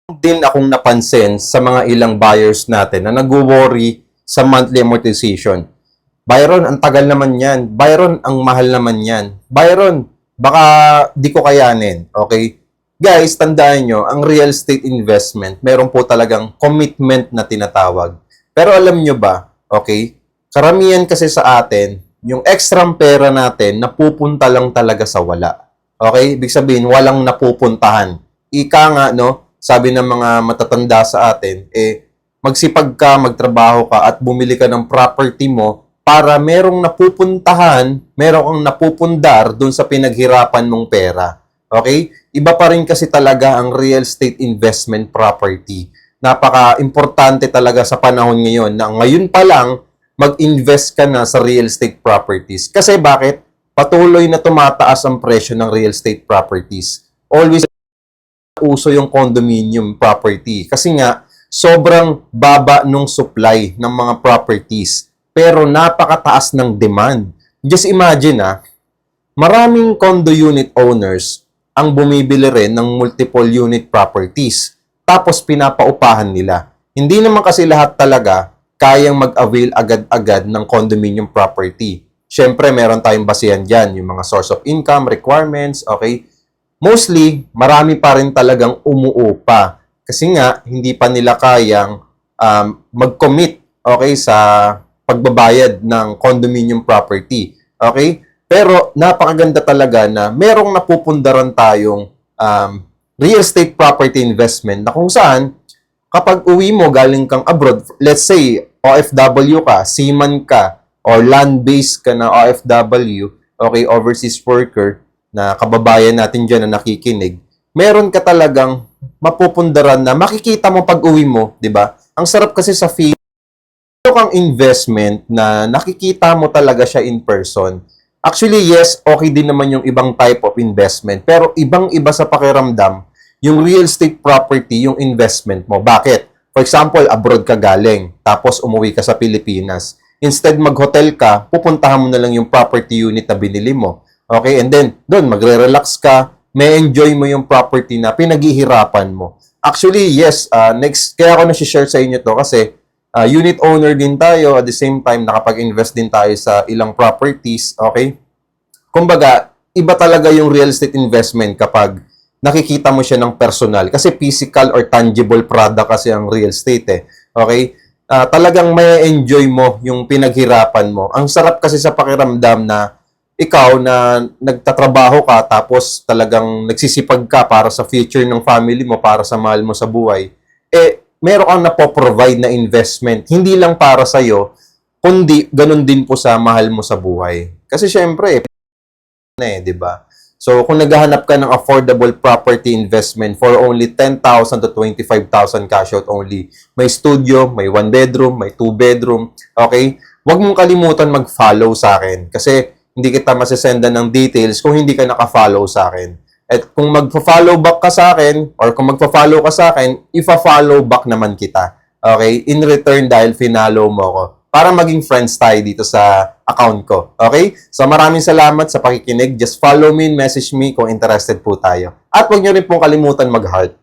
Din akong napansin sa mga ilang buyers natin na nag-worry sa monthly amortization. Byron, ang tagal naman yan. Byron, ang mahal naman yan. Byron, baka di ko kayanin. Okay? Guys, tandaan nyo, ang real estate investment, meron po talagang commitment na tinatawag. Pero alam nyo ba, okay, karamihan kasi sa atin, yung extra pera natin, napupunta lang talaga sa wala. Okay? Ibig sabihin, walang napupuntahan. Ika nga, no? Sabi ng mga matatanda sa atin, magsipag ka, magtrabaho ka, at bumili ka ng property mo para merong napupuntahan, merong kang napupundar dun sa pinaghirapan mong pera. Okay? Iba pa rin kasi talaga ang real estate investment property. Napaka-importante talaga sa panahon ngayon na ngayon pa lang, mag-invest ka na sa real estate properties. Kasi bakit? Patuloy na tumataas ang presyo ng real estate properties. Always uso yung condominium property. Kasi nga, sobrang baba nung supply ng mga properties. Pero napakataas ng demand. Just imagine maraming condo unit owners ang bumibili rin ng multiple unit properties. Tapos pinapaupahan nila. Hindi naman kasi lahat talaga kayang mag-avail agad-agad ng condominium property. Siyempre, meron tayong basihan dyan. Yung mga source of income, requirements, okay? Mostly, marami pa rin talagang umuupa. Kasi nga, hindi pa nila kayang mag-commit, okay, sa pagbabayad ng condominium property. Okay? Pero napakaganda talaga na merong napupundaran tayong real estate property investment na kung saan kapag uwi mo galing kang abroad, let's say OFW ka, seaman ka, or land-based ka na OFW, okay, overseas worker, na kababayan natin dyan na nakikinig, meron ka talagang mapupundaran na makikita mo pag uwi mo, di ba? Ang sarap kasi sa fee, ito kang investment na nakikita mo talaga siya in person. Actually, yes, okay din naman yung ibang type of investment, pero ibang-iba sa pakiramdam, yung real estate property, yung investment mo. Bakit? For example, abroad ka galing, tapos umuwi ka sa Pilipinas. Instead mag-hotel ka, pupuntahan mo na lang yung property unit na binili mo. Okay, and then, doon, magre-relax ka, may enjoy mo yung property na pinaghihirapan mo. Actually, yes, next, kaya ako na-share sa inyo to kasi unit owner din tayo, at the same time, nakapag-invest din tayo sa ilang properties, okay? Kumbaga, iba talaga yung real estate investment kapag nakikita mo siya ng personal. Kasi physical or tangible product kasi ang real estate okay? Talagang may enjoy mo yung pinaghirapan mo. Ang sarap kasi sa pakiramdam na ikaw na nagtatrabaho ka tapos talagang nagsisipag ka para sa future ng family mo, para sa mahal mo sa buhay, meron kang napoprovide na investment. Hindi lang para sa'yo, kundi ganun din po sa mahal mo sa buhay. Kasi syempre, di ba? So, kung naghahanap ka ng affordable property investment for only 10,000 to 25,000 cash out only, may studio, may 1 bedroom, may 2 bedroom, okay? Huwag mong kalimutan mag-follow sa akin kasi hindi kita masisendan ng details kung hindi ka naka-follow sa akin. At kung magpa-follow back ka sa akin, or kung magpa-follow ka sa akin, ifa-follow back naman kita. Okay? In return dahil finalo mo ako. Para maging friends tayo dito sa account ko. Okay? So maraming salamat sa pakikinig. Just follow me and message me kung interested po tayo. At huwag nyo rin pong kalimutan mag-heart.